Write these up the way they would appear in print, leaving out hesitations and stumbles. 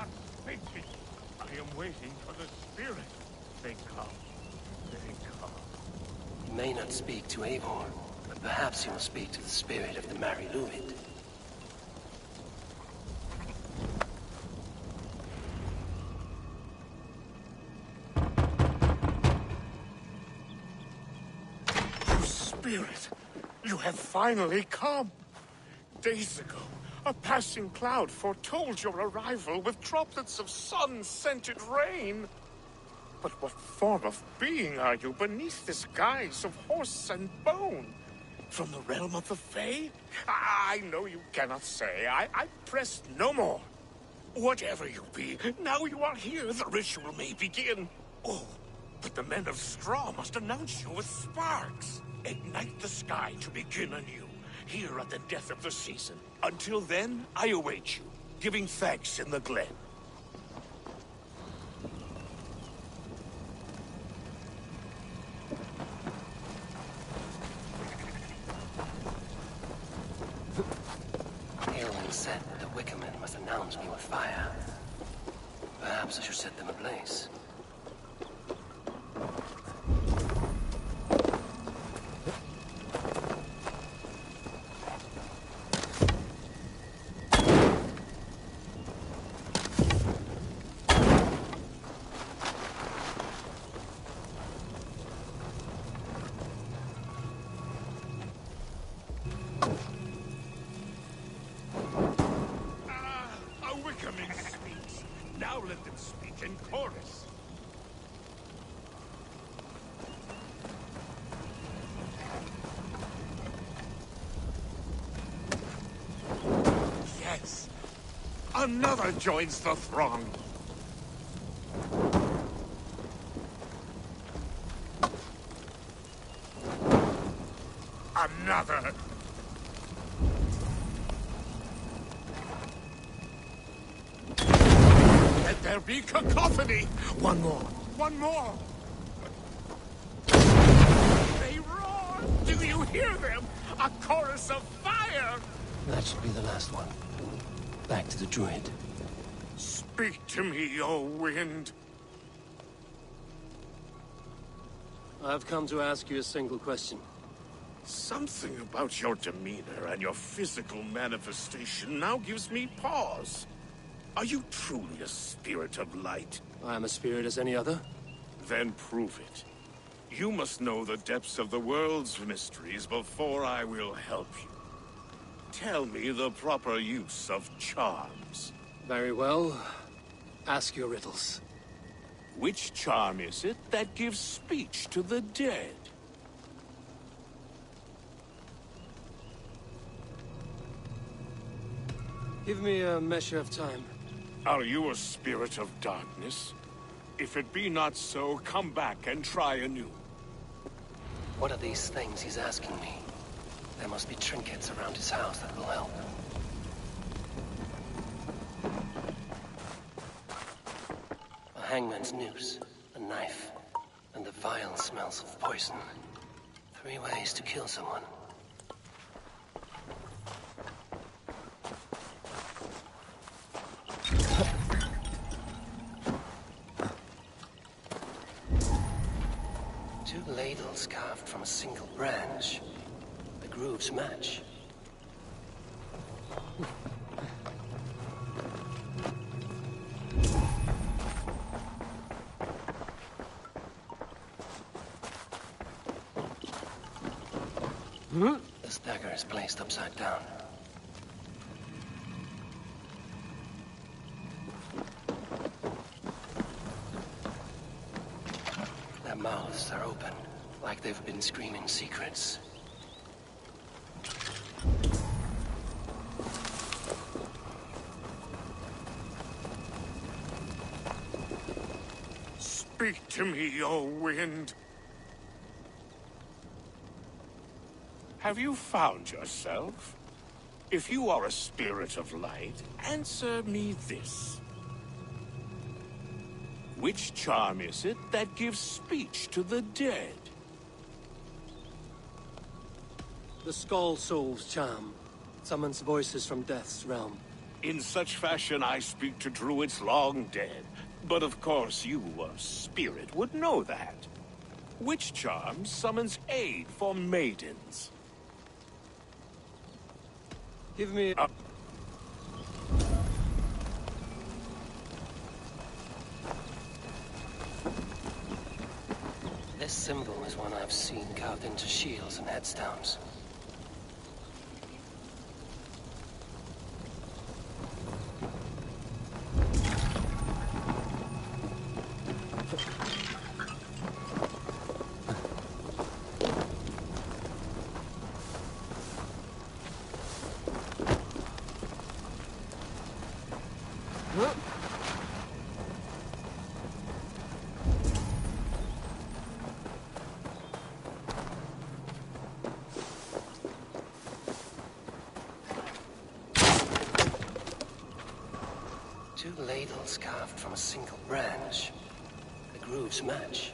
not speaking. I am waiting for the spirit. They come. They come. You may not speak to Eivor, but perhaps you will speak to the spirit of the Mari Luid. Spirit, you have finally come. Days ago, a passing cloud foretold your arrival with droplets of sun-scented rain. But what form of being are you beneath this guise of horse and bone? From the realm of the Fae? I know you cannot say. I press no more. Whatever you be, now you are here, the ritual may begin. Oh, but the men of Straw must announce you with sparks. Ignite the sky to begin anew, here at the death of the season. Until then, I await you, giving thanks in the glen. Eowyn said that the Wickermen must announce me with fire. Perhaps I should set them ablaze. Now let them speak in chorus. Yes. Another joins the throng. Another. Let there be cacophony! One more! One more! They roar! Do you hear them? A chorus of fire! That should be the last one. Back to the druid. Speak to me, O wind. I've come to ask you a single question. Something about your demeanor and your physical manifestation now gives me pause. Are you truly a spirit of light? I am a spirit as any other. Then prove it. You must know the depths of the world's mysteries before I will help you. Tell me the proper use of charms. Very well. Ask your riddles. Which charm is it that gives speech to the dead? Give me a measure of time. Are you a spirit of darkness? If it be not so, come back and try anew. What are these things he's asking me? There must be trinkets around his house that will help. A hangman's noose, a knife, and the vile smells of poison. 3 ways to kill someone. Two ladles carved from a single branch. The grooves match. This dagger is placed upside down. Their mouths are open, like they've been screaming secrets. Speak to me, O wind. Have you found yourself? If you are a spirit of light, answer me this. Which charm is it that gives speech to the dead? The Skull Soul's charm summons voices from Death's realm. In such fashion I speak to druids long dead. But of course you, a spirit, would know that. Which charm summons aid for maidens? Give me... This symbol is one I've seen carved into shields and headstones. Two ladles carved from a single branch. The grooves match.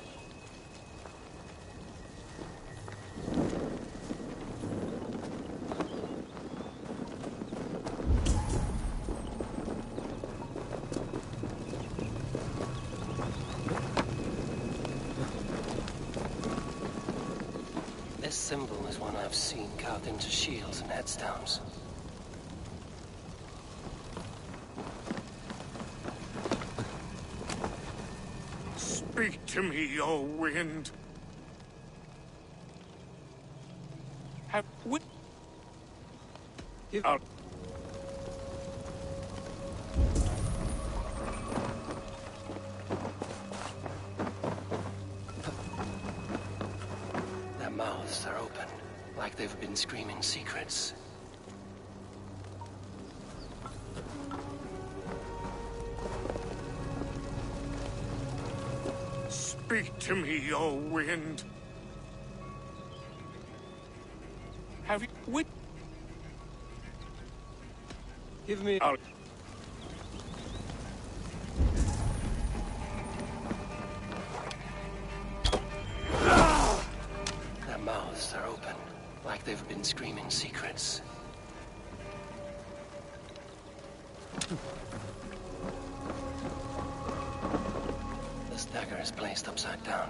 This symbol is one I've seen carved into shields and headstones. Speak to me, O wind. Have we... Give... Their mouths are open, like they've been screaming secrets. Speak to me, O wind. Have you... Give me... Their mouths are open, like they've been screaming secrets. This dagger is placed upside down.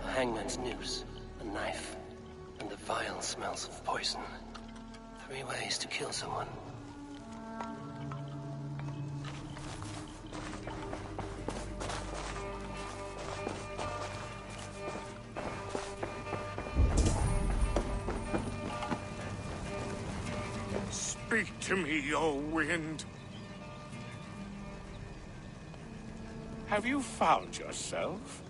A hangman's noose, a knife, and the vile smells of poison. 3 ways to kill someone. Speak to me, O wind. Have you found yourself?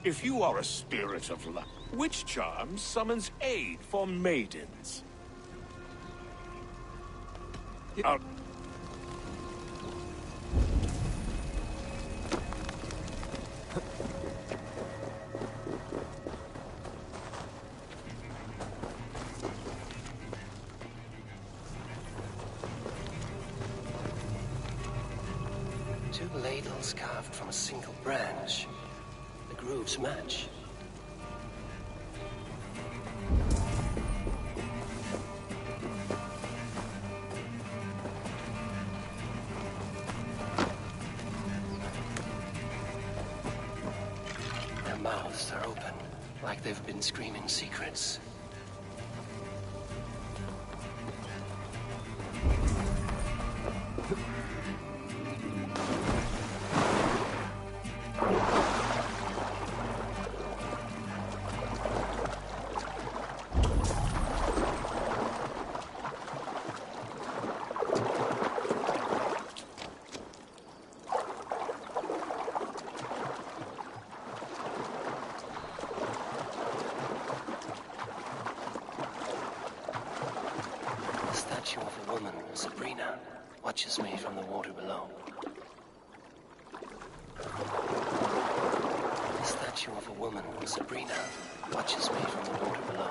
If you are a spirit of luck, which charm summons aid for maidens? Two ladles carved from a single branch. The grooves match. Their mouths are open, like they've been screaming secrets. The statue of a woman, Sabrina, watches me from the water below. The statue of a woman, Sabrina, watches me from the water below.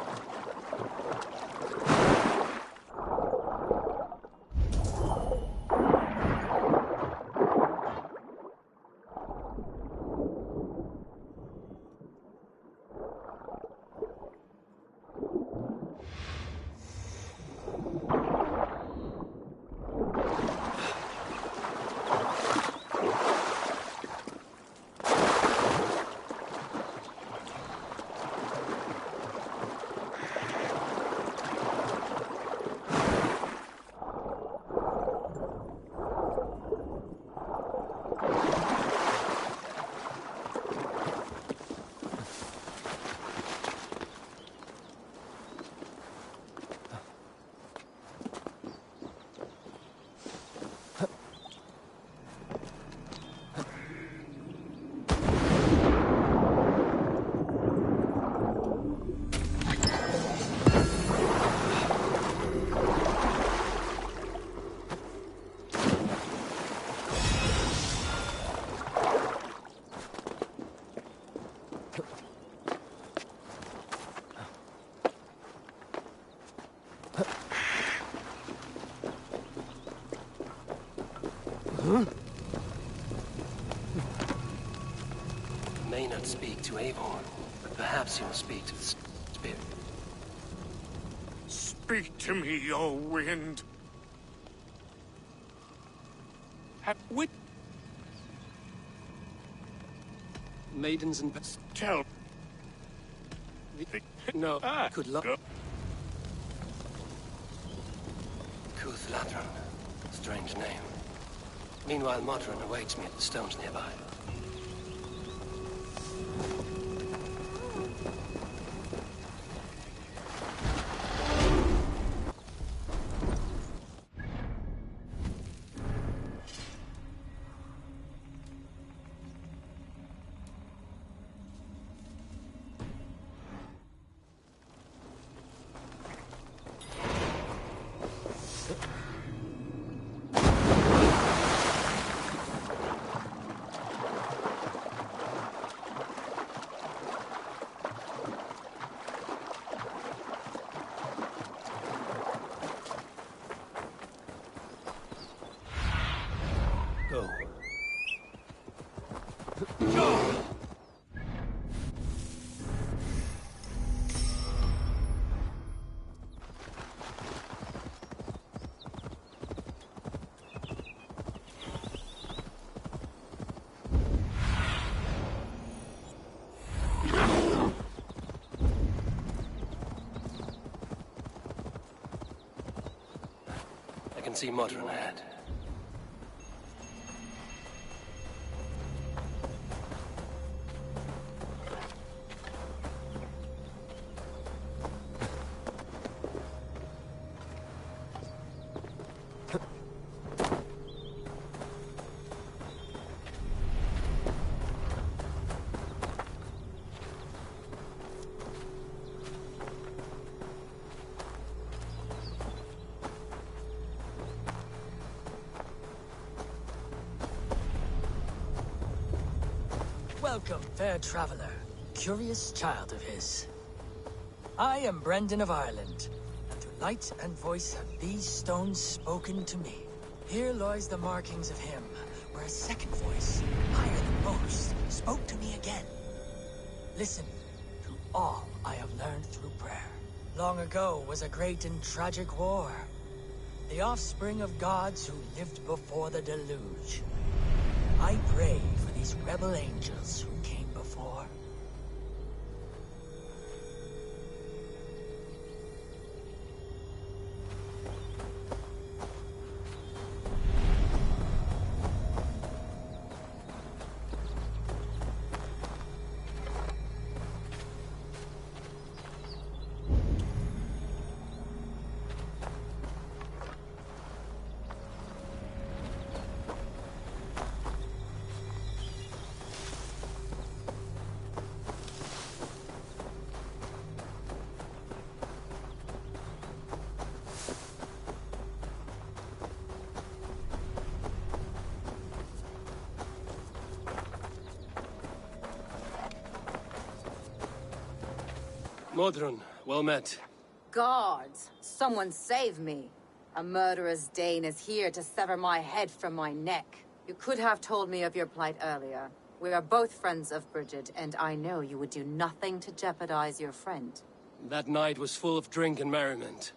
May not speak to Avon, but perhaps he will speak to the spirit. Speak to me, O wind. Have wit. Maidens and... Tell. No, good luck. Kuth-Ladron. Strange name. Meanwhile, Modron awaits me at the stones nearby. Go. I can see Modron ahead. Welcome, fair traveler, curious child of his. I am Brendan of Ireland, and through light and voice have these stones spoken to me. Here lies the markings of him, where a second voice, higher than most, spoke to me again. Listen to all I have learned through prayer. Long ago was a great and tragic war. The offspring of gods who lived before the deluge. I pray for these rebel angels who came before. Modron, well met. Guards, someone save me. A murderous Dane is here to sever my head from my neck. You could have told me of your plight earlier. We are both friends of Bridget, and I know you would do nothing to jeopardize your friend. That night was full of drink and merriment.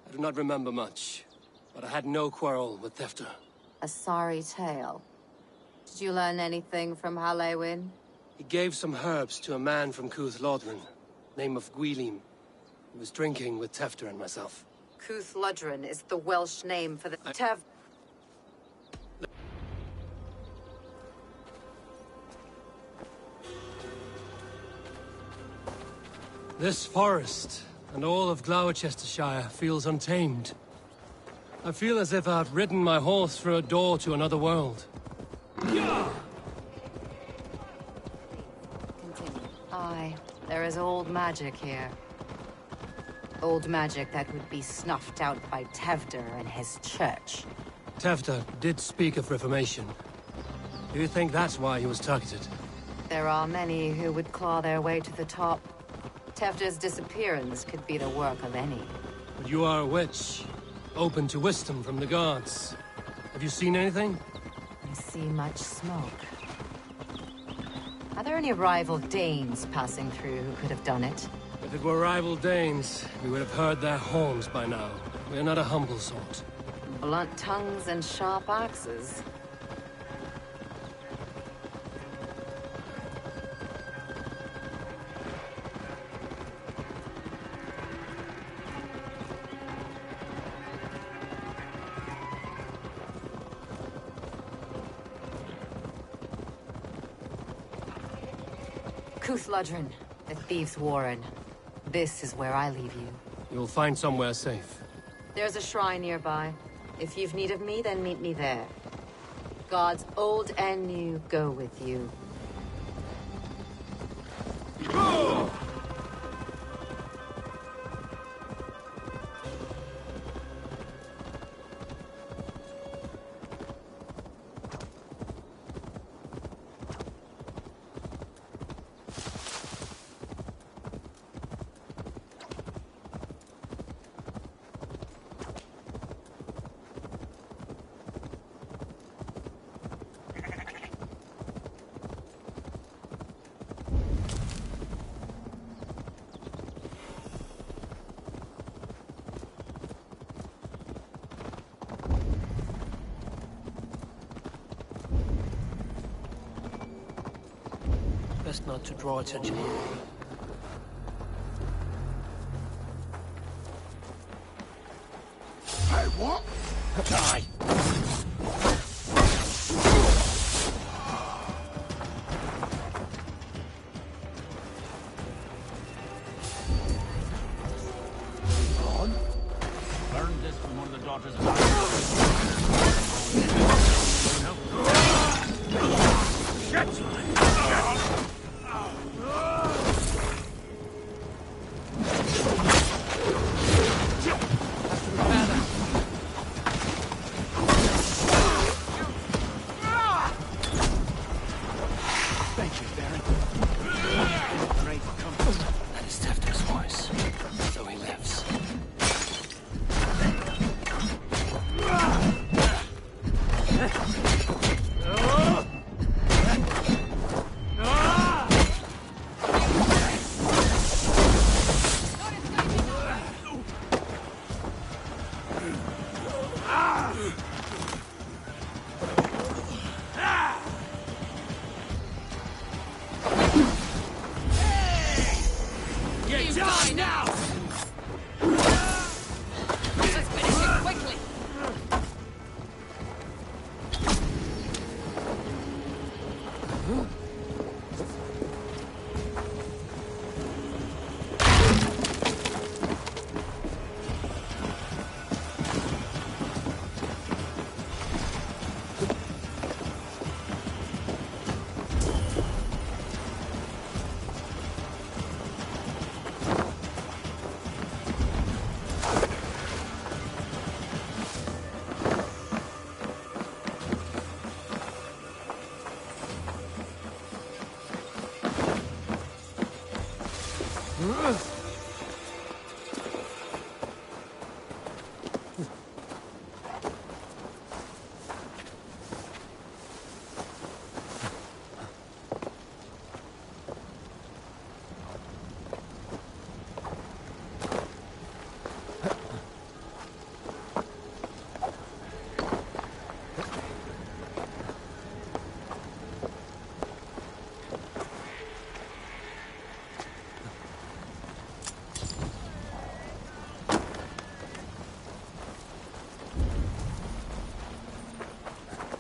I do not remember much, but I had no quarrel with Thefter. A sorry tale. Did you learn anything from Halewin? He gave some herbs to a man from Kuth-Ladron, name of Gwylim. He was drinking with Tefter and myself. Kuth-Ladron is the Welsh name for the This forest, and all of Gloucestershire, feels untamed. I feel as if I've ridden my horse through a door to another world. Continue. Aye, there is old magic here. Old magic that would be snuffed out by Tevder and his church. Tefter did speak of reformation. Do you think that's why he was targeted? There are many who would claw their way to the top. Tefder's disappearance could be the work of any. But you are a witch, open to wisdom from the gods. Have you seen anything? I see much smoke. Are there any rival Danes passing through who could have done it? If it were rival Danes, we would have heard their horns by now. We are not a humble sort. Blunt tongues and sharp axes. Cúthludrun, the Thieves' Warren. This is where I leave you. You'll find somewhere safe. There's a shrine nearby. If you've need of me, then meet me there. Gods old and new go with you. Best not to draw attention here. Hey, what? Die! Learned this from one of the daughters of Thank you, Baron. Great comfort. That is Tefter's voice, so he lives. Die now! Let's finish it quickly!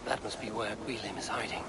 That must be where Gwilym is hiding.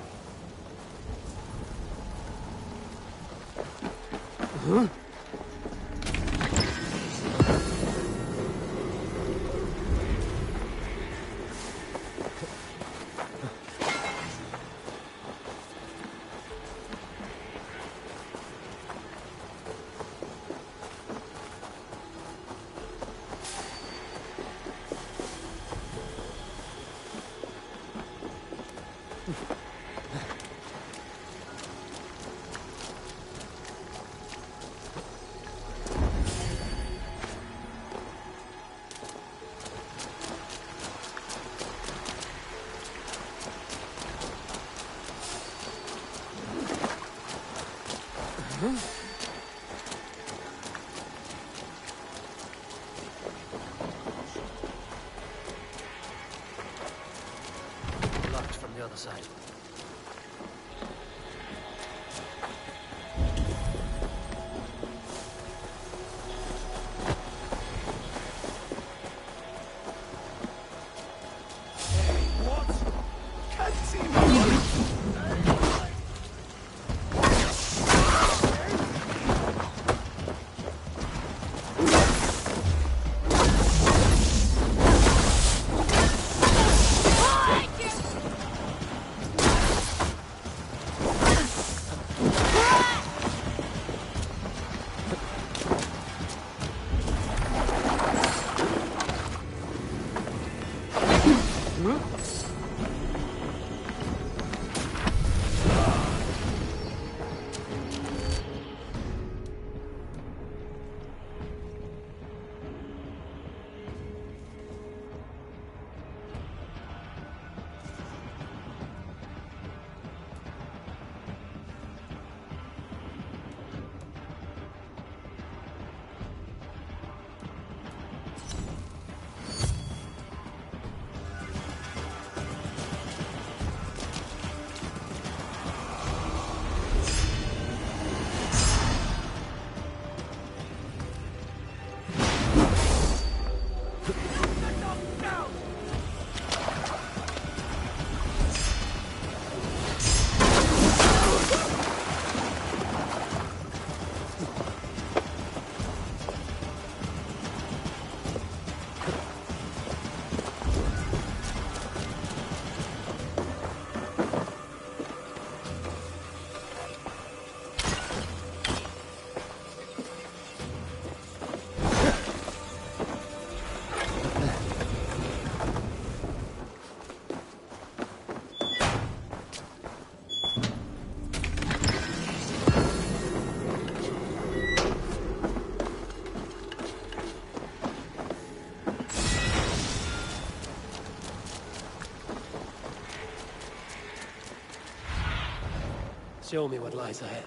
show me what lies ahead.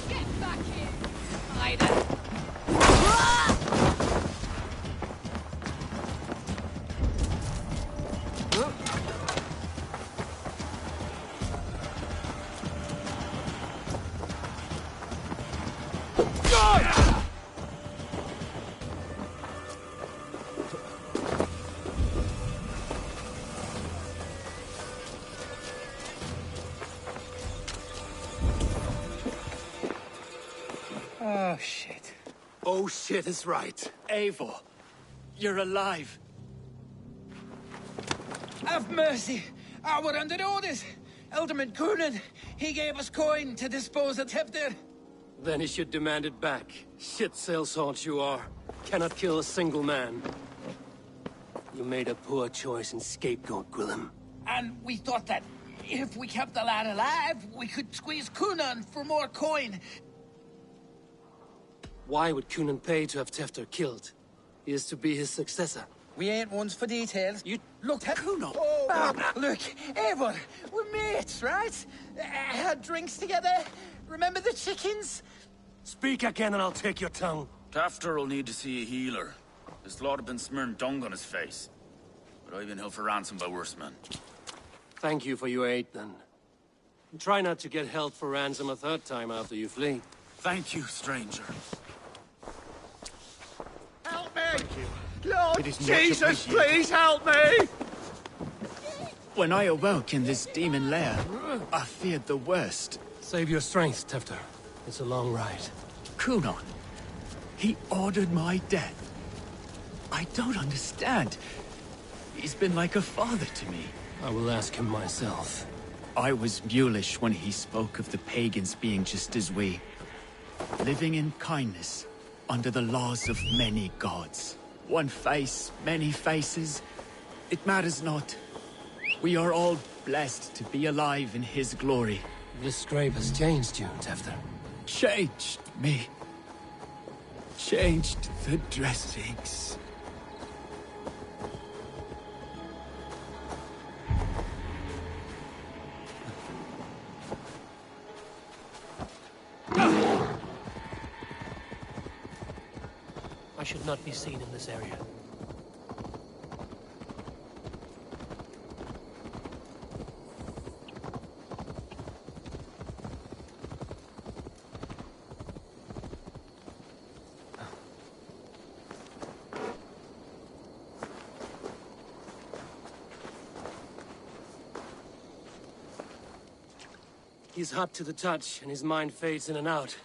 Get back here, spider! Oh, shit. Oh shit is right. Eivor, you're alive. Have mercy. We're under orders. Alderman Coonan, he gave us coin to dispose of Tefter. Then he should demand it back. Shit sellsword you are. Cannot kill a single man. You made a poor choice in scapegoat, Gwillem. And we thought that if we kept the lad alive, we could squeeze Coonan for more coin. Why would Coonan pay to have Tefter killed? He is to be his successor. We ain't ones for details. You look at Coonan. Oh, look, Eivor, we're mates, right? Had drinks together. Remember the chickens? Speak again and I'll take your tongue. Tafter will need to see a healer. His lord have been smearing dung on his face. But I've been held for ransom by worse men. Thank you for your aid, then. And try not to get held for ransom a third time after you flee. Thank you, stranger. Help me! Lord Jesus, please help me! When I awoke in this demon lair, I feared the worst. Save your strength, Tefter. It's a long ride. Coonan, he ordered my death. I don't understand. He's been like a father to me. I will ask him myself. I was mulish when he spoke of the pagans being just as we. Living in kindness, under the laws of many gods. One face, many faces. It matters not. We are all blessed to be alive in his glory. This scrape has changed you, Tefter. Changed me. Changed the dressings. I should not be seen in this area. He's hot to the touch, and his mind fades in and out.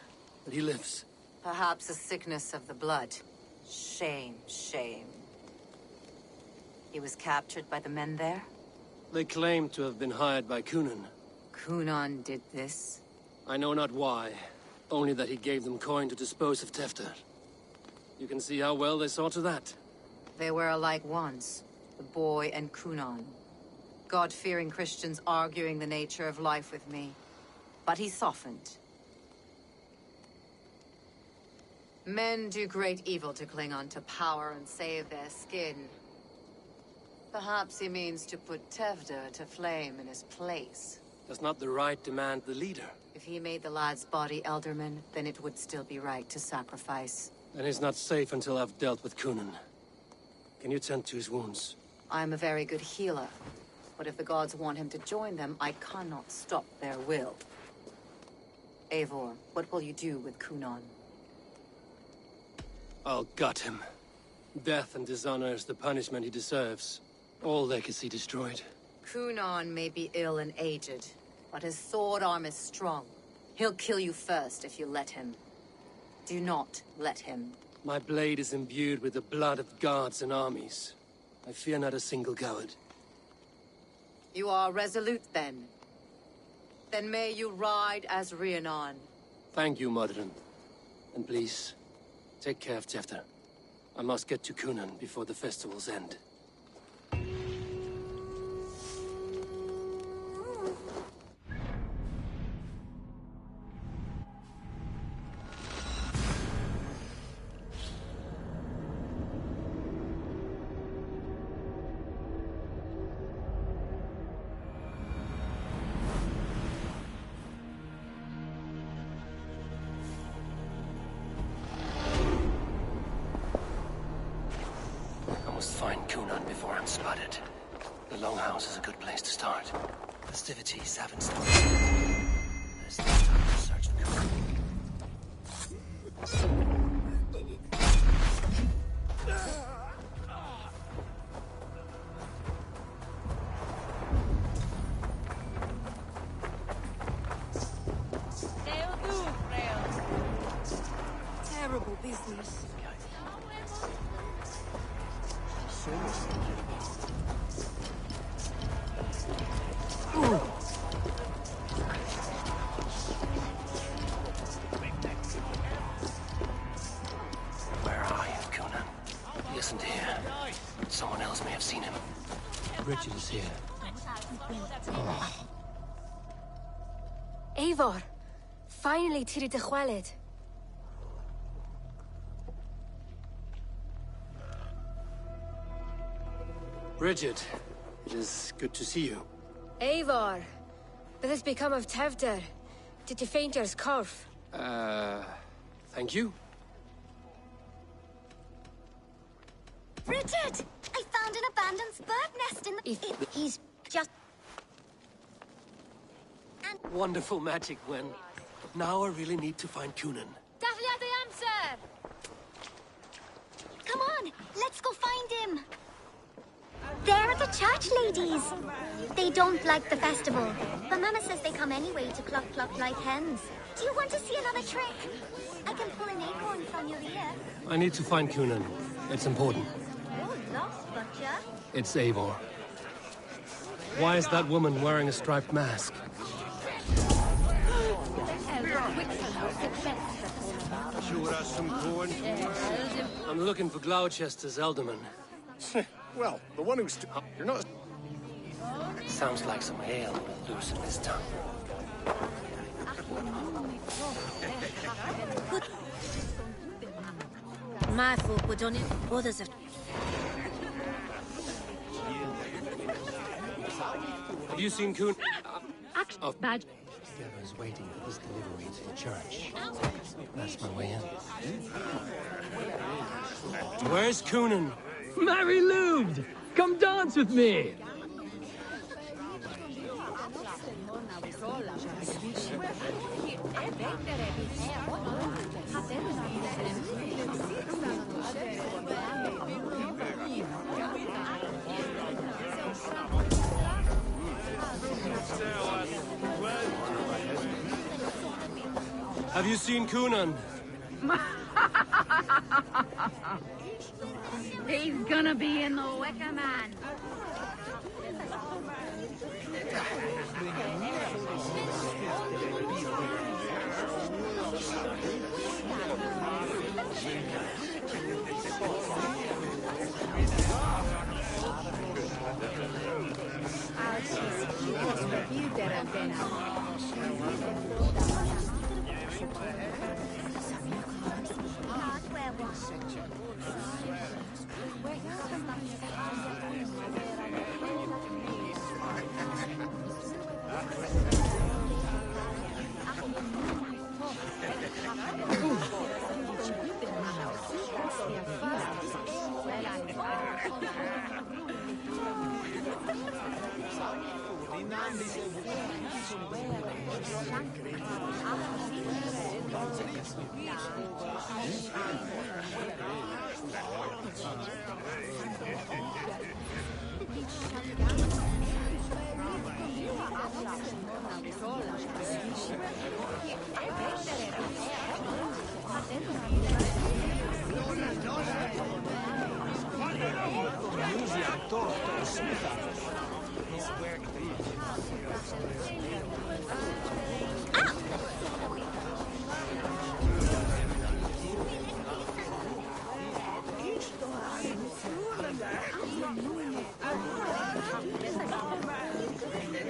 But he lives. Perhaps a sickness of the blood. Shame, shame. He was captured by the men there? They claim to have been hired by Coonan. Coonan did this? I know not why. Only that he gave them coin to dispose of Tefter. You can see how well they saw to that. They were alike once, the boy and Coonan. God-fearing Christians arguing the nature of life with me. But he softened. Men do great evil to cling on to power and save their skin. Perhaps he means to put Tefter to flame in his place. Does not the right demand the leader? If he made the lad's body Elderman, then it would still be right to sacrifice. Then he's not safe until I've dealt with Coonan. Can you tend to his wounds? I'm a very good healer. But if the gods want him to join them, I cannot stop their will. Eivor, what will you do with Coonan? I'll gut him. Death and dishonor is the punishment he deserves. All legacy destroyed. Coonan may be ill and aged, but his sword arm is strong. He'll kill you first if you let him. Do not let him. My blade is imbued with the blood of gods and armies. I fear not a single coward. You are resolute, then. Then may you ride as Rhiannon. Thank you, Modron. And please, take care of Tefter. I must get to Cunan before the festival's end. I must find Cunan before I'm spotted. The Longhouse is a good place to start. Festivities haven't started yet. There's no time to search for Cunan. Terrible business. Where are you, Cunan? He isn't here. Someone else may have seen him. Bridget is here. Eivor, finally tiri de chwaled. Bridget, it is good to see you. Eivor, what has become of Tevder? Did you faint your scarf? Thank you. Bridget! I found an abandoned bird nest in the... He's just... Wonderful magic, Gwen. Now I really need to find Cunan. Daflia the answer! Come on, let's go find him. There are the church ladies. They don't like the festival, but Mama says they come anyway to cluck cluck like hens. Do you want to see another trick? I can pull an acorn from your ear. I need to find Cunan. It's important. Oh, lost, butcher. It's Eivor. Why is that woman wearing a striped mask? I'm looking for Gloucester's Elderman. Well, the one who's... You're not... Sounds like some ale will loosen his tongue. My folk were done it. Others have... Have you seen Cunan? Oh, bad. Deborah's waiting for this delivery to the church. That's my way in. Where's Cunan? Mary Lubed! Come dance with me! Have you seen Cunan? He's gonna be in the Wicker Man.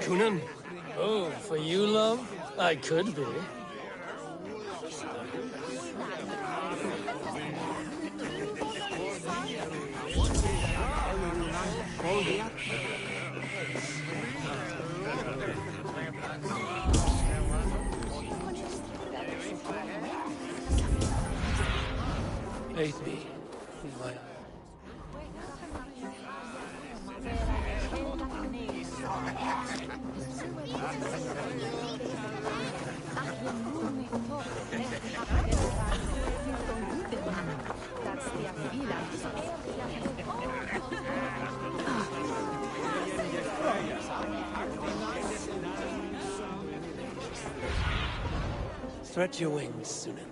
Kunan? Oh, for you, love? I could be. Faith me. Stretch your wings, Sunan.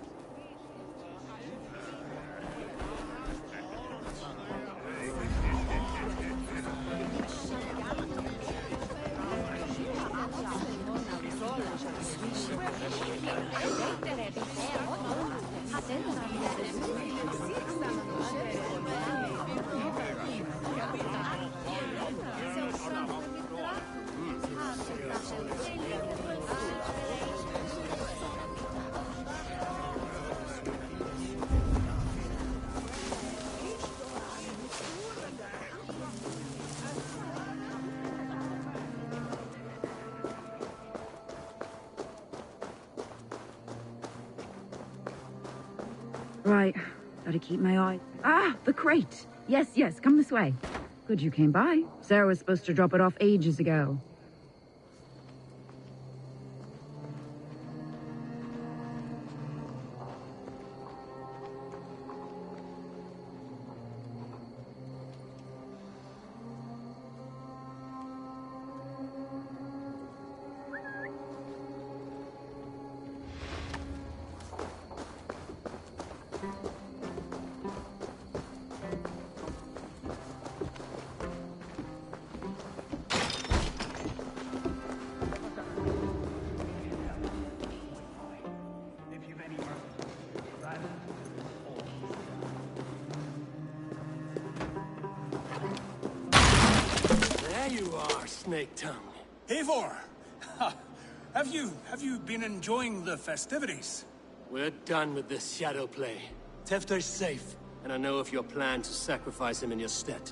Right, gotta keep my eye. Ah, the crate! Yes, yes, come this way. Good you came by. Sarah was supposed to drop it off ages ago. Snake tongue. Eivor! Have you been enjoying the festivities? We're done with this shadow play. Tewdwr's safe, and I know of your plan to sacrifice him in your stead.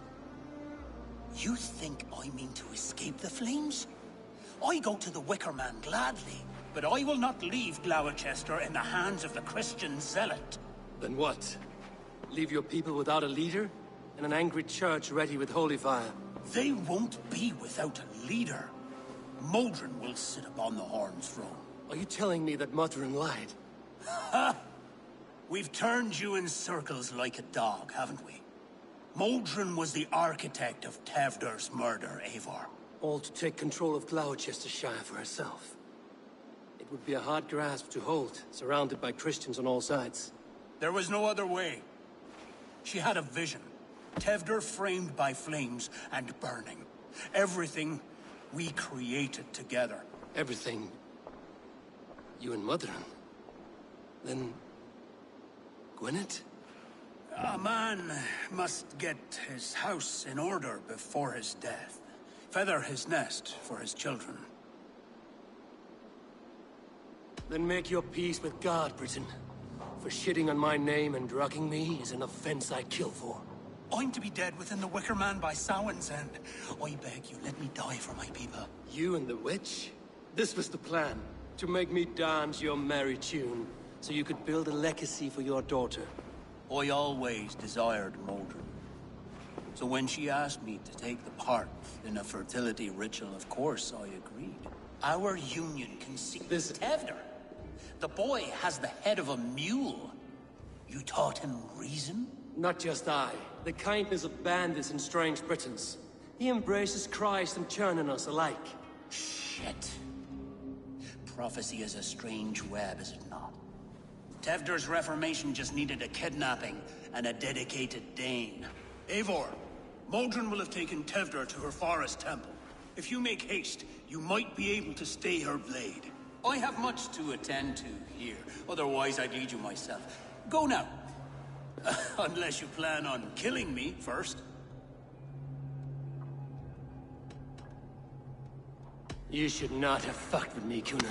You think I mean to escape the flames? I go to the Wicker Man gladly, but I will not leave Gloucester in the hands of the Christian zealot. Then what? Leave your people without a leader? And an angry church ready with holy fire? They won't be without a leader. Modron will sit upon the Horn's throne. Are you telling me that Modron lied? Ha! We've turned you in circles like a dog, haven't we? Modron was the architect of Tewdwr's murder, Eivor. All to take control of Gloucestershire for herself. It would be a hard grasp to hold, surrounded by Christians on all sides. There was no other way. She had a vision. Tewdwr framed by flames and burning. Everything we created together. Everything? You and Modron? Then... Gwynedd? A man must get his house in order before his death. Feather his nest for his children. Then make your peace with God, Britain. For shitting on my name and drugging me is an offense I kill for. I'm to be dead within the Wicker Man by Samhain's end. I beg you, let me die for my people. You and the witch? This was the plan. To make me dance your merry tune, so you could build a legacy for your daughter. I always desired Modron. So when she asked me to take the part in a fertility ritual, of course I agreed. Our union conceived Tewdwr. The boy has the head of a mule. You taught him reason? Not just I. The kindness of bandits and strange Britons. He embraces Christ and churning us alike. Shit. Prophecy is a strange web, is it not? Tewdwr's reformation just needed a kidnapping and a dedicated Dane. Eivor, Modron will have taken Tewdwr to her forest temple. If you make haste, you might be able to stay her blade. I have much to attend to here, otherwise I'd lead you myself. Go now. Unless you plan on killing me first. You should not have fucked with me, Cunan.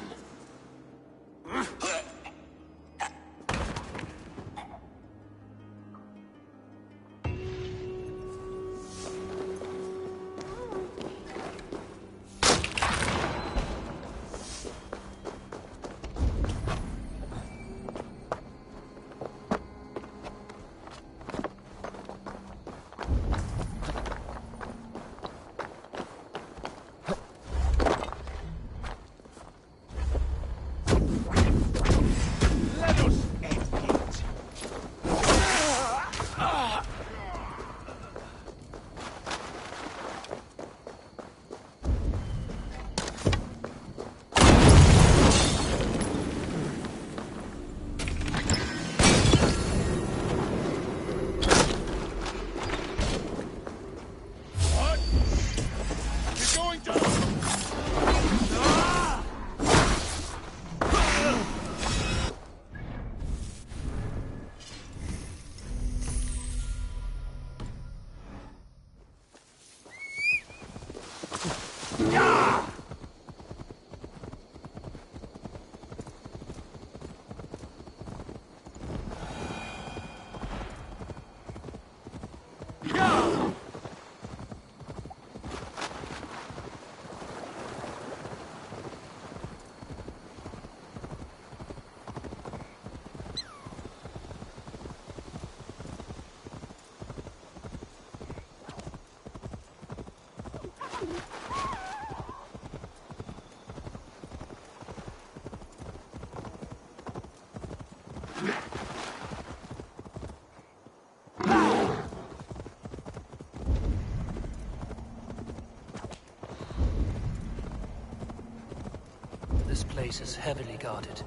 This place is heavily guarded.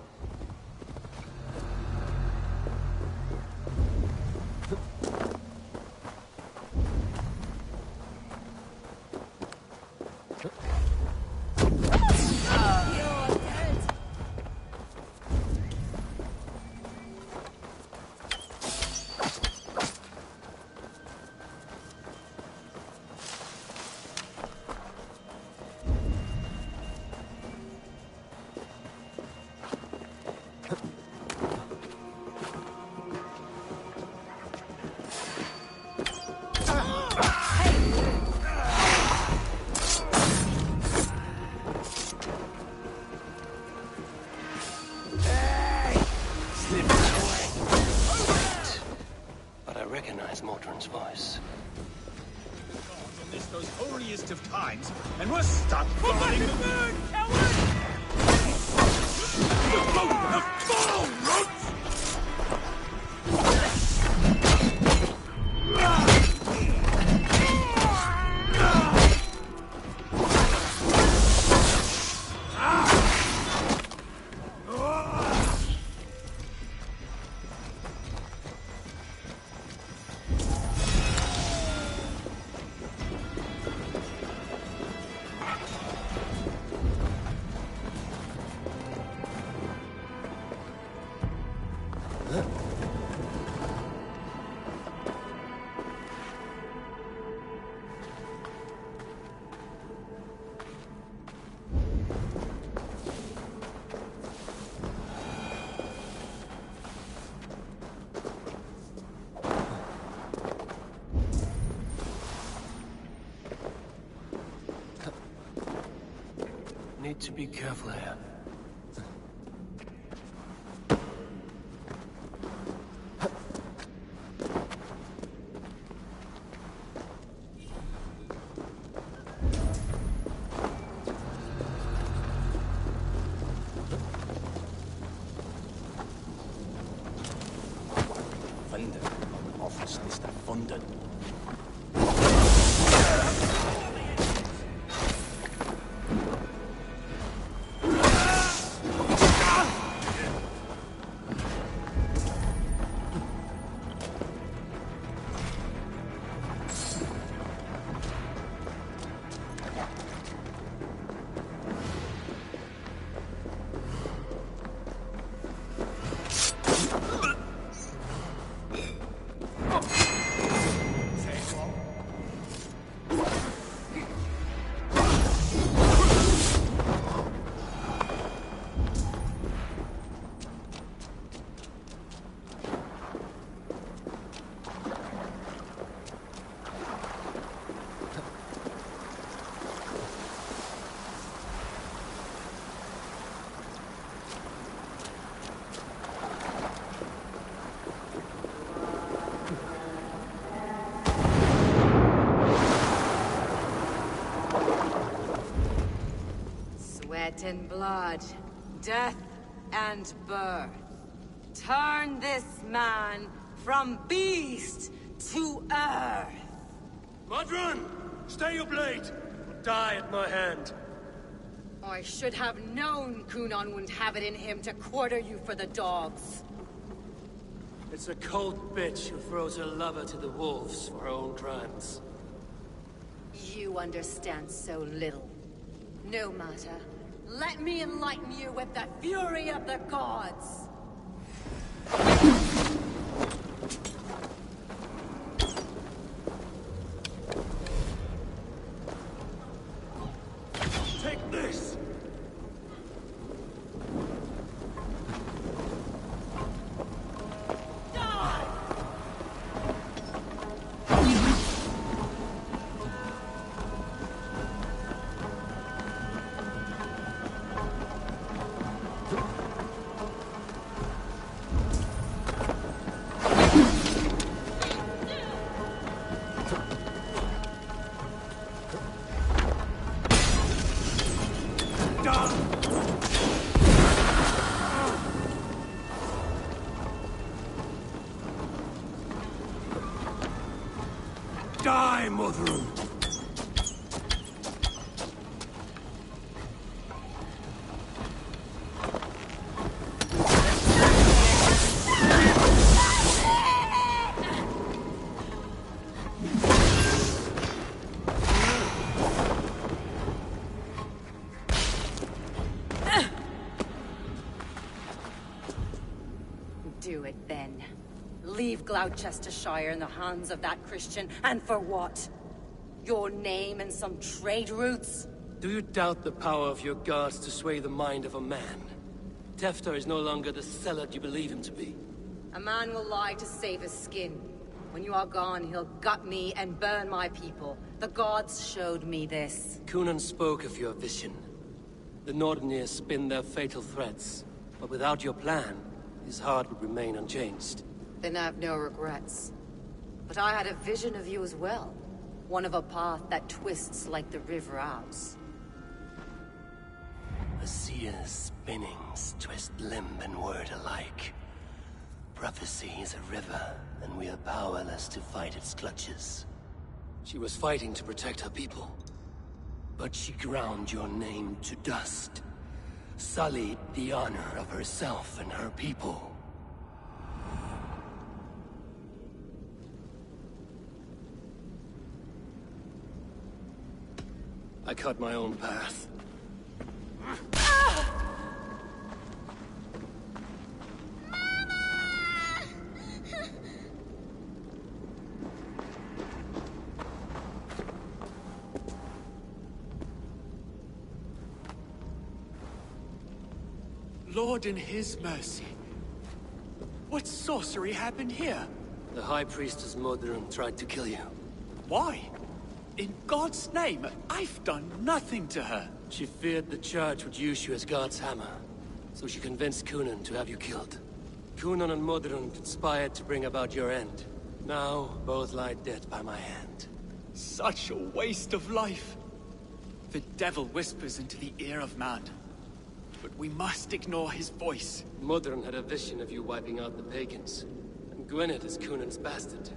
Mordrin's voice. In this those holiest of times, and we'll stop fighting the bird, coward! Need to be careful here. Finden. Office ist erfunden. sweat and blood, death and birth. Turn this man from beast to earth. Modron! Stay your blade! Or die at my hand. I should have known Kunan wouldn't have it in him to quarter you for the dogs. It's a cold bitch who throws her lover to the wolves for her own crimes. You understand so little. No matter. Let me enlighten you with the fury of the gods! Take this! Die, Modron! Do it then. Leave Gloucestershire in the hands of that Christian, and for what? Your name and some trade routes? Do you doubt the power of your gods to sway the mind of a man? Tefter is no longer the zealot you believe him to be. A man will lie to save his skin. When you are gone, he'll gut me and burn my people. The gods showed me this. Kunan spoke of your vision. The Nordenir spin their fatal threats, but without your plan, his heart would remain unchanged. Then I have no regrets. But I had a vision of you as well. One of a path that twists like the river Ouse. The seer's spinnings twist limb and word alike. Prophecy is a river, and we are powerless to fight its clutches. She was fighting to protect her people. But she ground your name to dust. Sullied the honor of herself and her people. I cut my own path. Lord in his mercy. What sorcery happened here? The High Priestess Modron tried to kill you. Why? In God's name, I've done nothing to her. She feared the Church would use you as God's hammer, so she convinced Kunan to have you killed. Kunan and Modron conspired to bring about your end. Now, both lie dead by my hand. Such a waste of life. The devil whispers into the ear of man. But we must ignore his voice. Modron had a vision of you wiping out the pagans. And Gwynedd is Kunan's bastard.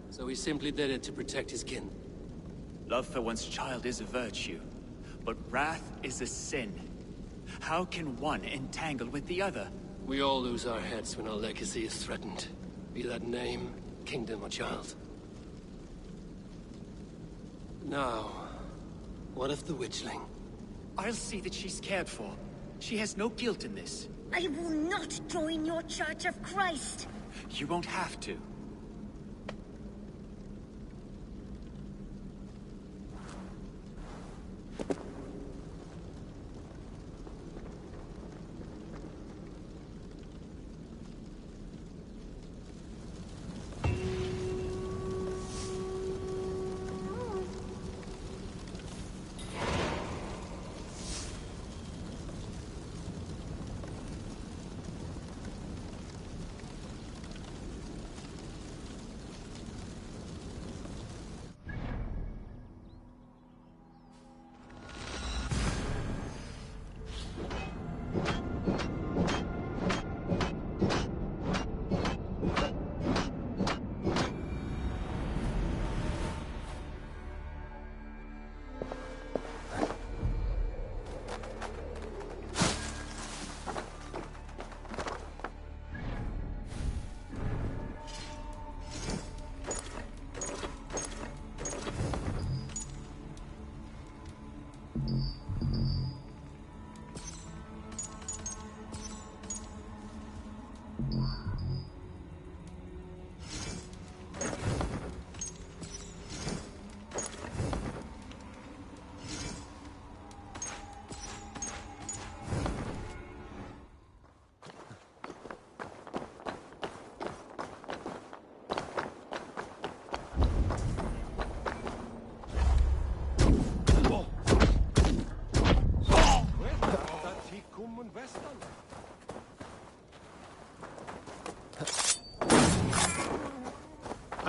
So he simply did it to protect his kin. Love for one's child is a virtue, but wrath is a sin. How can one entangle with the other? We all lose our heads when our legacy is threatened. Be that name, kingdom, or child. Now, what of the witchling? I'll see that she's cared for. She has no guilt in this. I will not join your Church of Christ! You won't have to.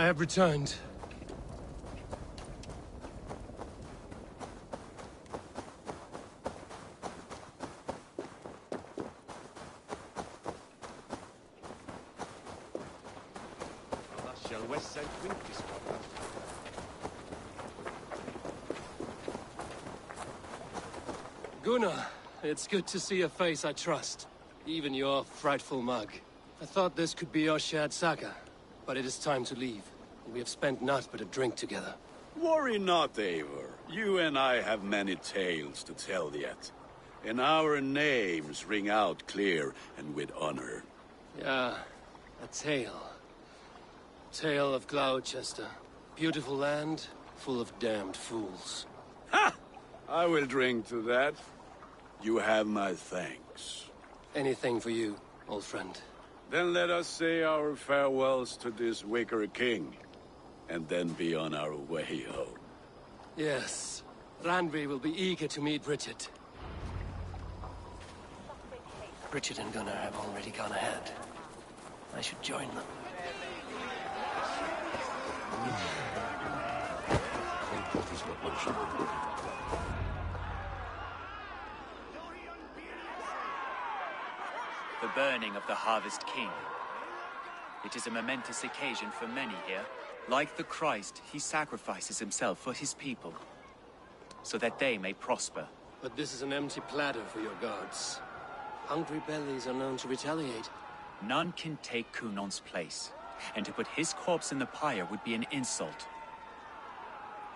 I have returned. Gunnar, it's good to see a face I trust. Even your frightful mug. I thought this could be our shared saga, but it is time to leave. We have spent naught but a drink together. Worry not, Eivor. You and I have many tales to tell yet. And our names ring out clear and with honor. Yeah, a tale. Tale of Gloucester. Beautiful land, full of damned fools. Ha! I will drink to that. You have my thanks. Anything for you, old friend. Then let us say our farewells to this wicker king, and then be on our way home. Yes. Randvi will be eager to meet Bridget. Bridget and Gunnar have already gone ahead. I should join them. The burning of the Harvest King. It is a momentous occasion for many here. Like the Christ, he sacrifices himself for his people, so that they may prosper. But this is an empty platter for your gods. Hungry bellies are known to retaliate. None can take Cunan's place, and to put his corpse in the pyre would be an insult.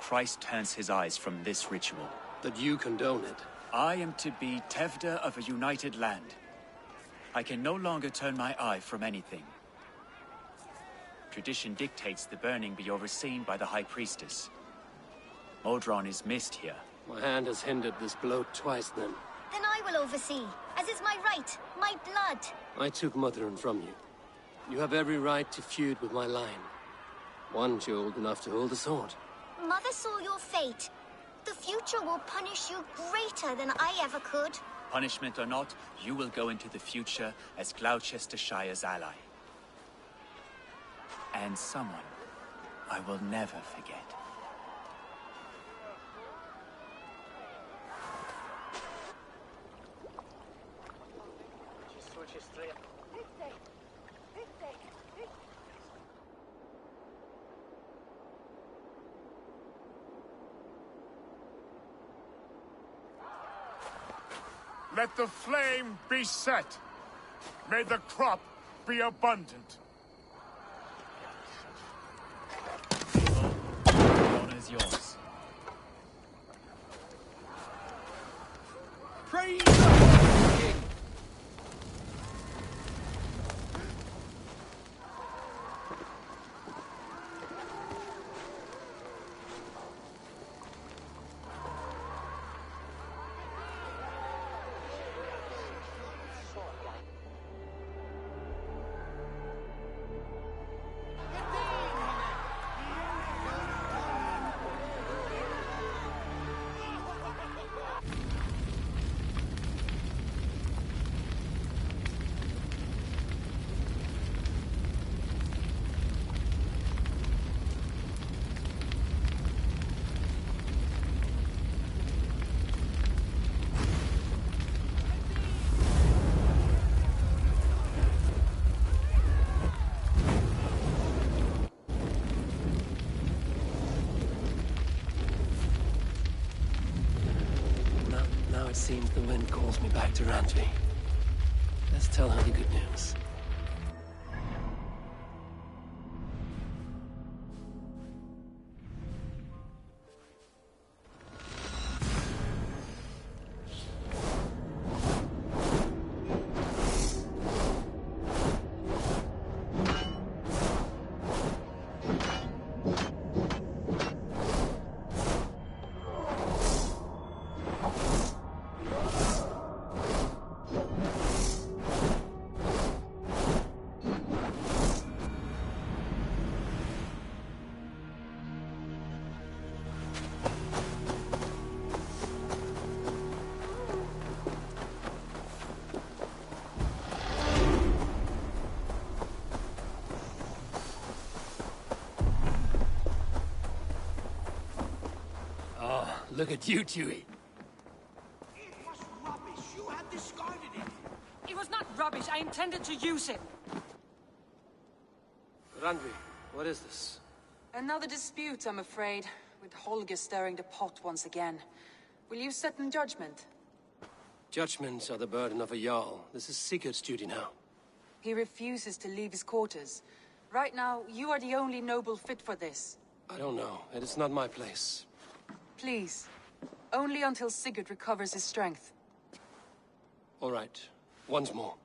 Christ turns his eyes from this ritual. That you condone it. I am to be Tevder of a united land. I can no longer turn my eye from anything. Tradition dictates the burning be overseen by the High Priestess. Modron is missed here. My hand has hindered this blow twice then. Then I will oversee, as is my right, my blood. I took Modron from you. You have every right to feud with my line. Once you're old enough to hold a sword. Mother saw your fate. The future will punish you greater than I ever could. Punishment or not, you will go into the future as Gloucestershire's ally. And someone I will never forget. Let the flame be set. May the crop be abundant. The honor is yours. Praise the King! It seems the wind calls me back to Randvi. Let's tell her the good news. Look at you, Dewey. It was rubbish. You had discarded it. It was not rubbish. I intended to use it. Randvi, what is this? Another dispute, I'm afraid, with Holger stirring the pot once again. Will you sit in judgment? Judgments are the burden of a Jarl. This is Sigurd's duty now. He refuses to leave his quarters. Right now, you are the only noble fit for this. I don't know. It is not my place. Please. Only until Sigurd recovers his strength. All right. Once more.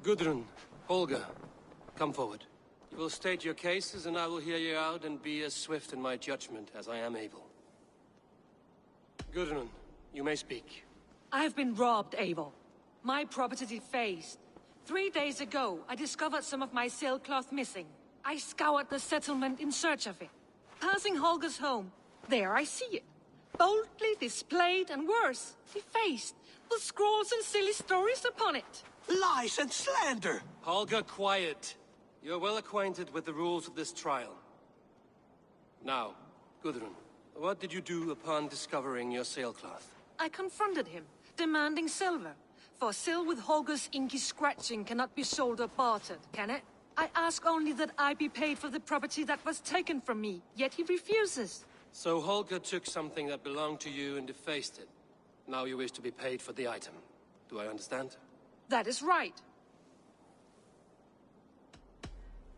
Gudrun, Holger, come forward. You will state your cases, and I will hear you out and be as swift in my judgment as I am able. Gudrun, you may speak. I have been robbed, Eivor. My property defaced. 3 days ago, I discovered some of my sailcloth missing. I scoured the settlement in search of it. Passing Holger's home, there I see it. Boldly displayed and worse, defaced, with scrolls and silly stories upon it. Lies and slander! Holger, quiet. You're well acquainted with the rules of this trial. Now, Gudrun, what did you do upon discovering your sailcloth? I confronted him, demanding silver. For sil with Holger's inky scratching cannot be sold or bartered, can it? I ask only that I be paid for the property that was taken from me, yet he refuses. So Holger took something that belonged to you and defaced it. Now you wish to be paid for the item. Do I understand? That is right.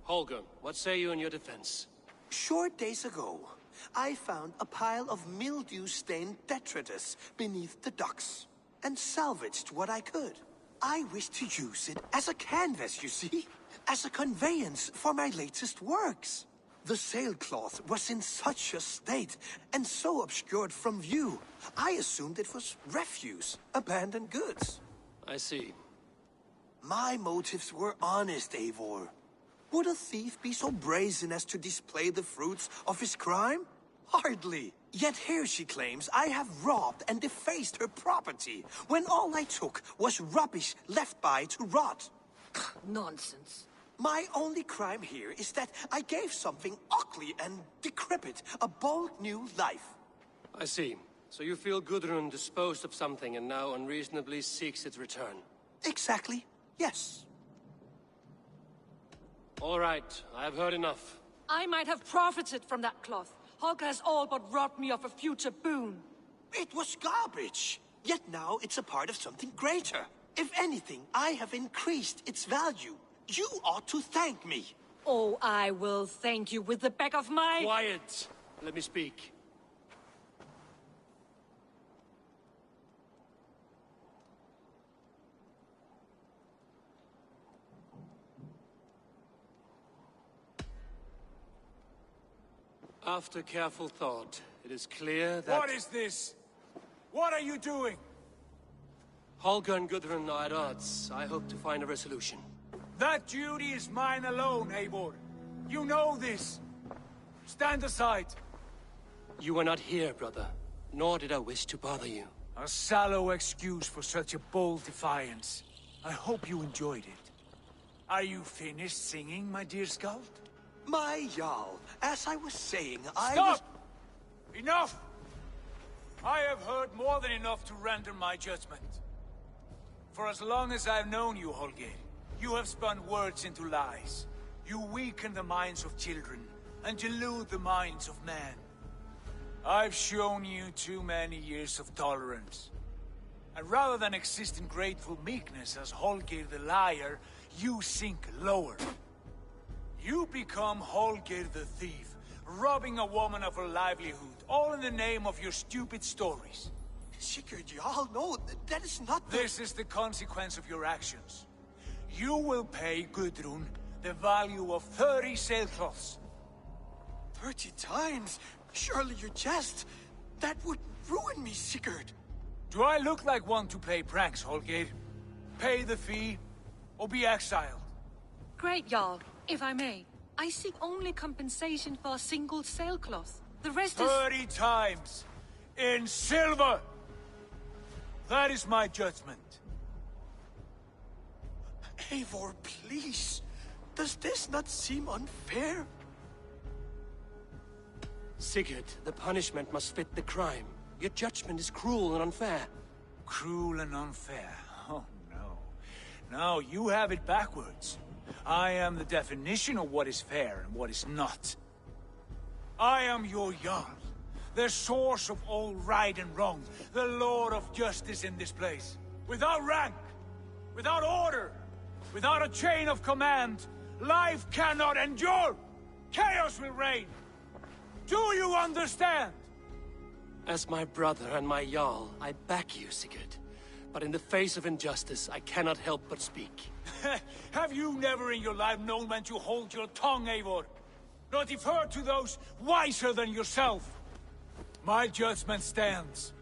Holger, what say you in your defense? Short days ago, I found a pile of mildew-stained detritus beneath the docks, and salvaged what I could. I wish to use it as a canvas, you see? As a conveyance for my latest works. The sailcloth was in such a state, and so obscured from view, I assumed it was refuse, abandoned goods. I see. My motives were honest, Eivor. Would a thief be so brazen as to display the fruits of his crime? Hardly. Yet here she claims I have robbed and defaced her property, when all I took was rubbish left by to rot. Nonsense. My only crime here is that I gave something ugly and decrepit a bold new life. I see. So you feel Gudrun disposed of something and now unreasonably seeks its return? Exactly. Yes. All right. I have heard enough. I might have profited from that cloth. Holger has all but robbed me of a future boon. It was garbage. Yet now it's a part of something greater. If anything, I have increased its value. You ought to thank me. Oh, I will thank you with the back of my... Quiet! Let me speak. After careful thought, it is clear that... What is this? What are you doing? Holger and Gudrun are at odds. I hope to find a resolution. That duty is mine alone, Eivor. You know this. Stand aside. You were not here, brother. Nor did I wish to bother you. A sallow excuse for such a bold defiance. I hope you enjoyed it. Are you finished singing, my dear Skald? My Jarl, as I was saying, Stop! Enough! I have heard more than enough to render my judgment. For as long as I've known you, Holger, you have spun words into lies. You weaken the minds of children, and delude the minds of men. I've shown you too many years of tolerance. And rather than exist in grateful meekness as Holger the liar, you sink lower. You become Holger the thief, robbing a woman of her livelihood, all in the name of your stupid stories. Sigurd, Jarl, no, that is not the... This is the consequence of your actions. You will pay Gudrun the value of 30 sailcloths. 30 times? Surely you jest. That would ruin me, Sigurd. Do I look like one to play pranks, Holger? Pay the fee, or be exiled. Great, Jarl. If I may, I seek only compensation for a single sailcloth. The rest is... 30 times! In silver! That is my judgment. Eivor, please. Does this not seem unfair? Sigurd, the punishment must fit the crime. Your judgment is cruel and unfair. Cruel and unfair? Oh, no. No, you have it backwards. I am the definition of what is fair and what is not. I am your Jarl, the source of all right and wrong, the Lord of justice in this place. Without rank, without order, without a chain of command, life cannot endure. Chaos will reign. Do you understand? As my brother and my Jarl, I back you, Sigurd. But in the face of injustice, I cannot help but speak. Have you never in your life known when to hold your tongue, Eivor? Nor defer to those wiser than yourself? My judgment stands.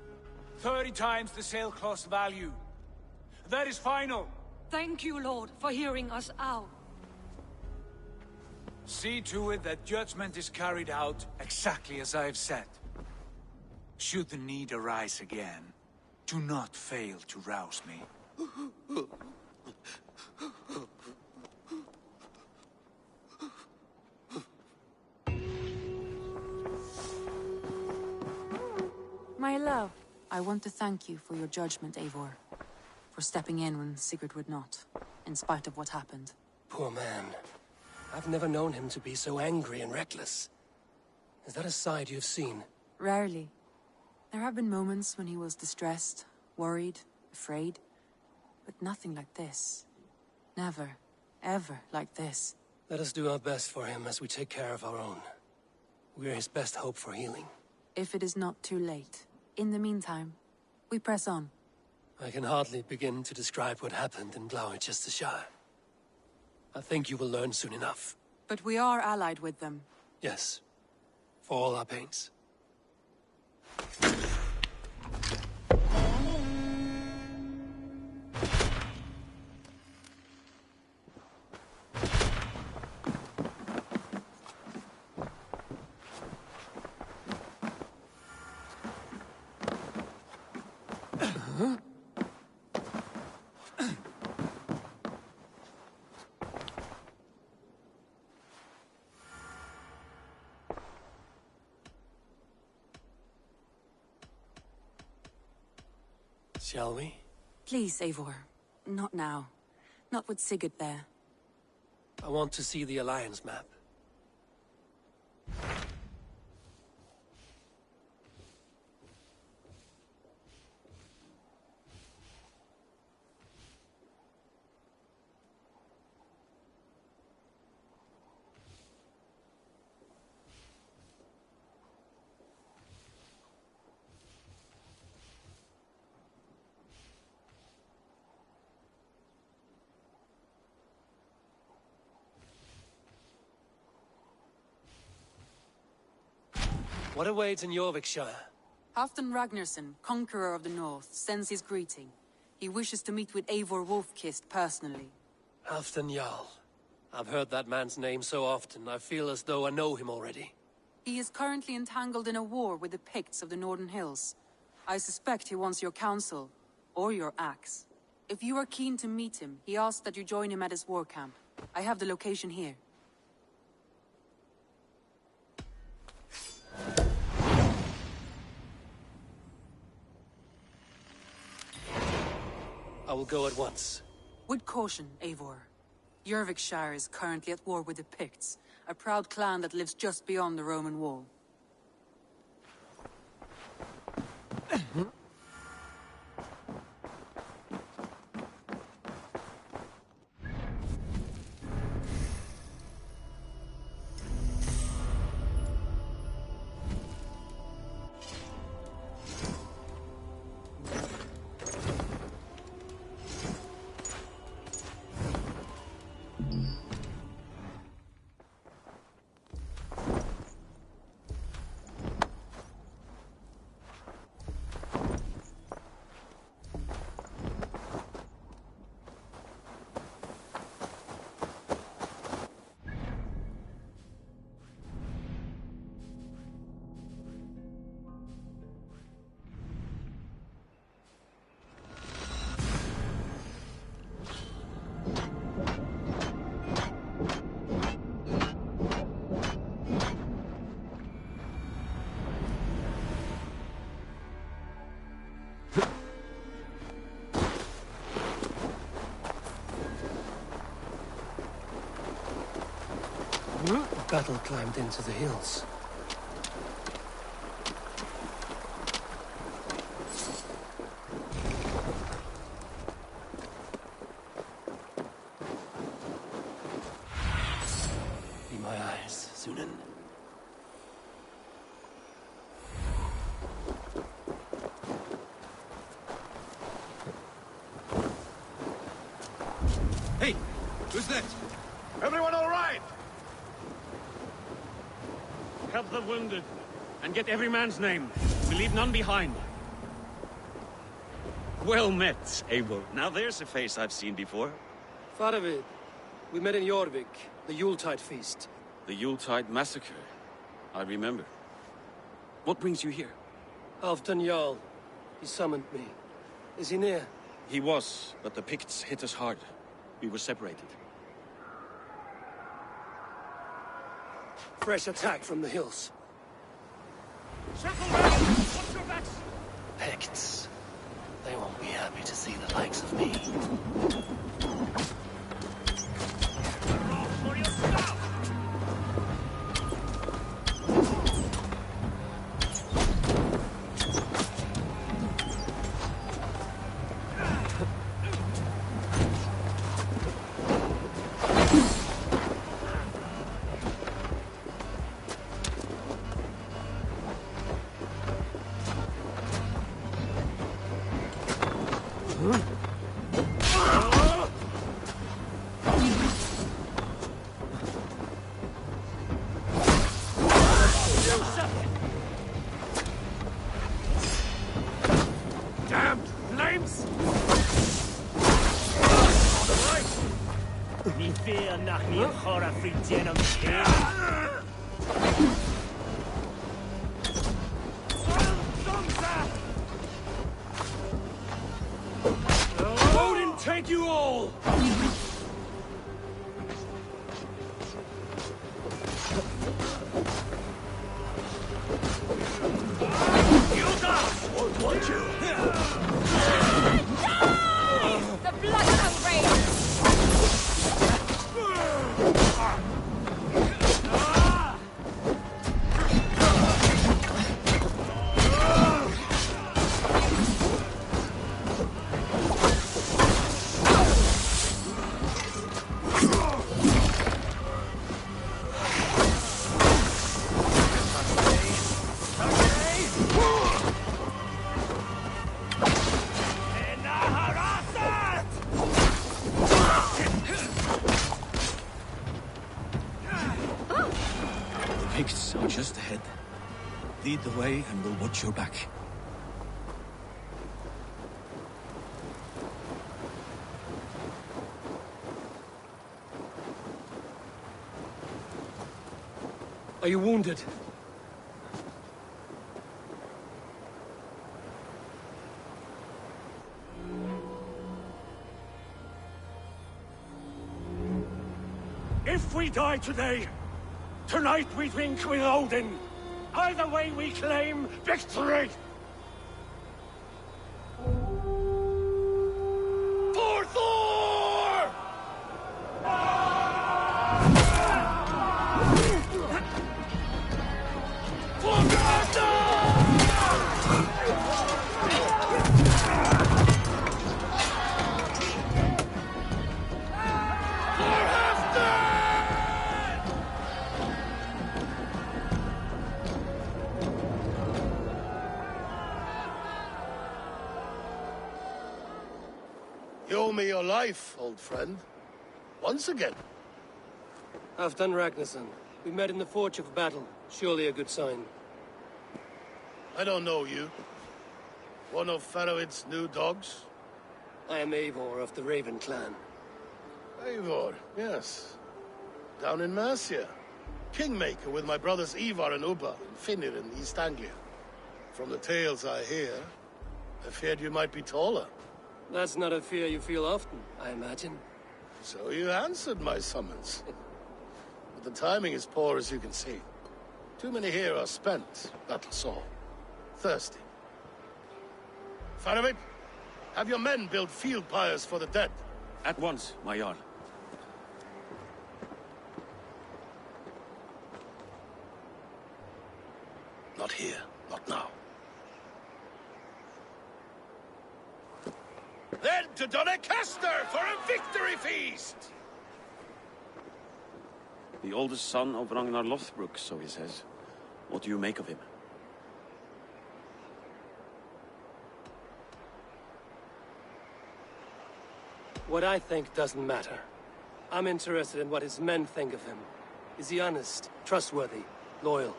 30 times the sailcloth's value. That is final. Thank you, Lord, for hearing us out. See to it that judgment is carried out exactly as I have said. Should the need arise again, do not fail to rouse me. My love, I want to thank you for your judgment, Eivor. For stepping in when Sigurd would not, in spite of what happened. Poor man. I've never known him to be so angry and reckless. Is that a side you've seen? Rarely. There have been moments when he was distressed, worried, afraid. But nothing like this. Never, ever like this. Let us do our best for him as we take care of our own. We're his best hope for healing. If it is not too late. In the meantime, we press on. I can hardly begin to describe what happened in Gloucestershire. I think you will learn soon enough. But we are allied with them. Yes. For all our pains. Shall we? Please, Eivor. Not now. Not with Sigurd there. I want to see the Alliance map. What awaits in Jorvikshire? Halfdan Ragnarsson, Conqueror of the North, sends his greeting. He wishes to meet with Eivor Wolfkist personally. Halfdan Jarl. I've heard that man's name so often, I feel as though I know him already. He is currently entangled in a war with the Picts of the Northern Hills. I suspect he wants your counsel, or your axe. If you are keen to meet him, he asks that you join him at his war camp. I have the location here. I will go at once. With caution, Eivor. Jorvikshire is currently at war with the Picts, a proud clan that lives just beyond the Roman wall. Battle climbed into the hills. Be my eyes, Sunan. Hey! Who's that? Everyone all right? Help the wounded, and get every man's name. We leave none behind. Well met, Eivor. Now there's a face I've seen before. Faravid, we met in Jorvik, the Yuletide feast. The Yuletide massacre. I remember. What brings you here? Halfdan Jarl. He summoned me. Is he near? He was, but the Picts hit us hard. We were separated. Fresh attack from the hills. Picts. They won't be happy to see the likes of me. Damn flames! Ni fear nach mir chora fridzienam Odin, take you all! Won't want you. The blood of rage! The Picts are just ahead. Lead the way and we'll watch your back. Are you wounded? If we die today, tonight we drink with Odin. Either way we claim victory! For Thor! For You owe me your life, old friend. Once again. Halfdan Ragnarsson. We met in the Forge of Battle. Surely a good sign. I don't know you. One of Faravid's new dogs? I am Eivor of the Raven clan. Eivor, yes. Down in Mercia. Kingmaker with my brothers Ivar and Ubba in Finnir in East Anglia. From the tales I hear, I feared you might be taller. That's not a fear you feel often, I imagine. So you answered my summons. But the timing is poor, as you can see. Too many here are spent, battle-sore, thirsty. Faravid, have your men build field pyres for the dead. At once, my Jarl. Not here. Not now. Then to Doncaster for a victory feast! The oldest son of Ragnar Lothbrok, so he says. What do you make of him? What I think doesn't matter. I'm interested in what his men think of him. Is he honest, trustworthy, loyal?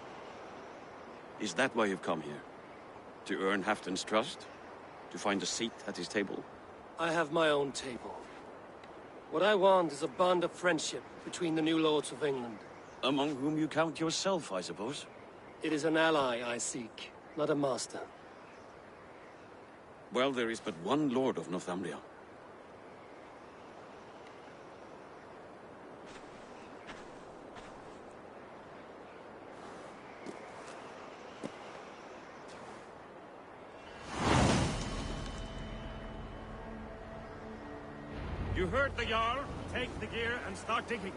Is that why you've come here? To earn Halfdan's trust? To find a seat at his table? I have my own table. What I want is a bond of friendship between the new lords of England. Among whom you count yourself, I suppose? It is an ally I seek, not a master. Well, there is but one lord of Northumbria. You heard the Jarl. Take the gear and start digging.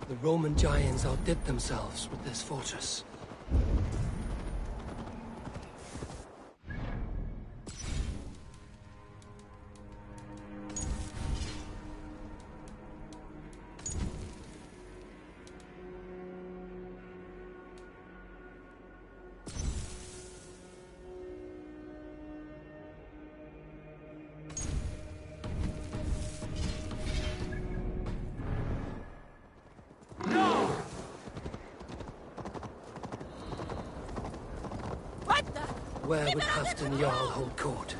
The Roman giants outdid themselves with this fortress. Where would Halfdan Jarl hold court?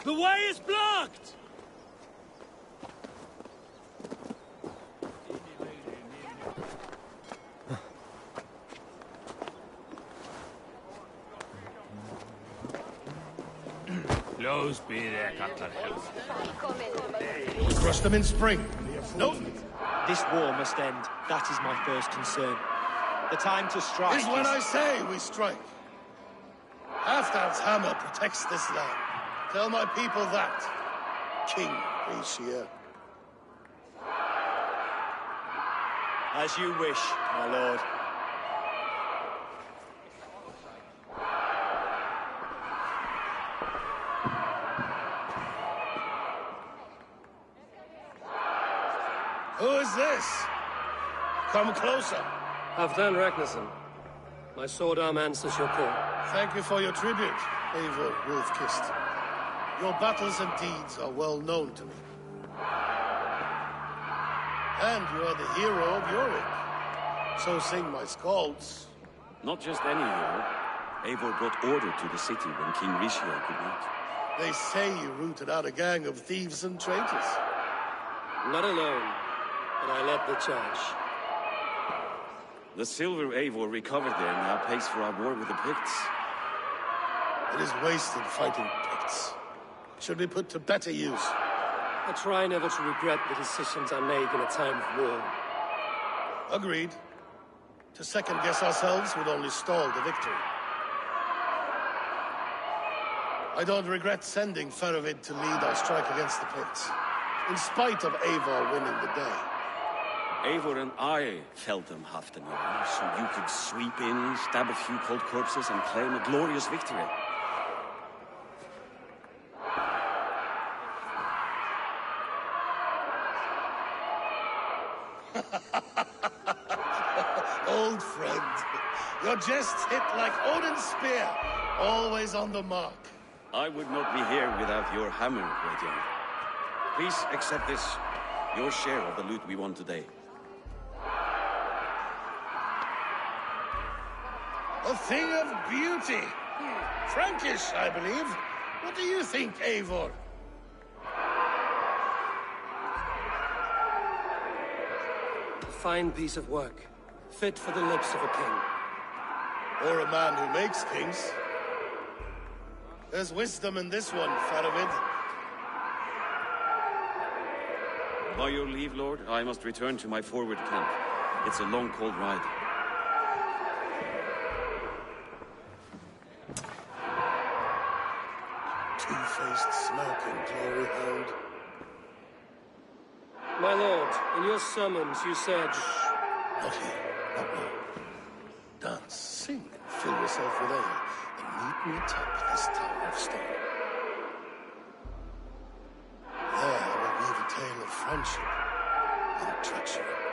The way is blocked! Closed be there, Cutler Hill. Crush them in spring. No. This war must end. That is my first concern. The time to strike is when I say we strike. Halfdan's hammer protects this land. Tell my people that, King Aesir. As you wish, my lord. Who is this? Come closer. Halfdan Ragnarsson. My sword arm answers your call. Thank you for your tribute, Eivor Wolf-Kissed. Your battles and deeds are well known to me. And you are the hero of Yorick. So sing my skalds. Not just any hero. Eivor brought order to the city when King Rishio could not. They say you rooted out a gang of thieves and traitors. Not alone, but I led the charge. The silver Eivor recovered there now pays for our war with the Picts. It is wasted fighting Picts. Should be put to better use. I try never to regret the decisions I make in a time of war. Agreed. To second-guess ourselves would only stall the victory. I don't regret sending Faravid to lead our strike against the Picts, in spite of Eivor winning the day. Eivor and I felled them, Halfdan, so you could sweep in, stab a few cold corpses, and claim a glorious victory. Old friend, your jests hit like Odin's spear, always on the mark. I would not be here without your hammer, Radiant. Please accept this, your share of the loot we won today. A thing of beauty. Frankish, I believe. What do you think, Eivor? A fine piece of work. Fit for the lips of a king. Or a man who makes kings. There's wisdom in this one, Faravid. By your leave, Lord, I must return to my forward camp. It's a long, cold ride. Two-faced, smirking glory hound. My lord, in your summons you said... Not here, not now. Dance, sing, and fill yourself with ale, and meet me atop this tower of stone. There I will weave a tale of friendship and treachery.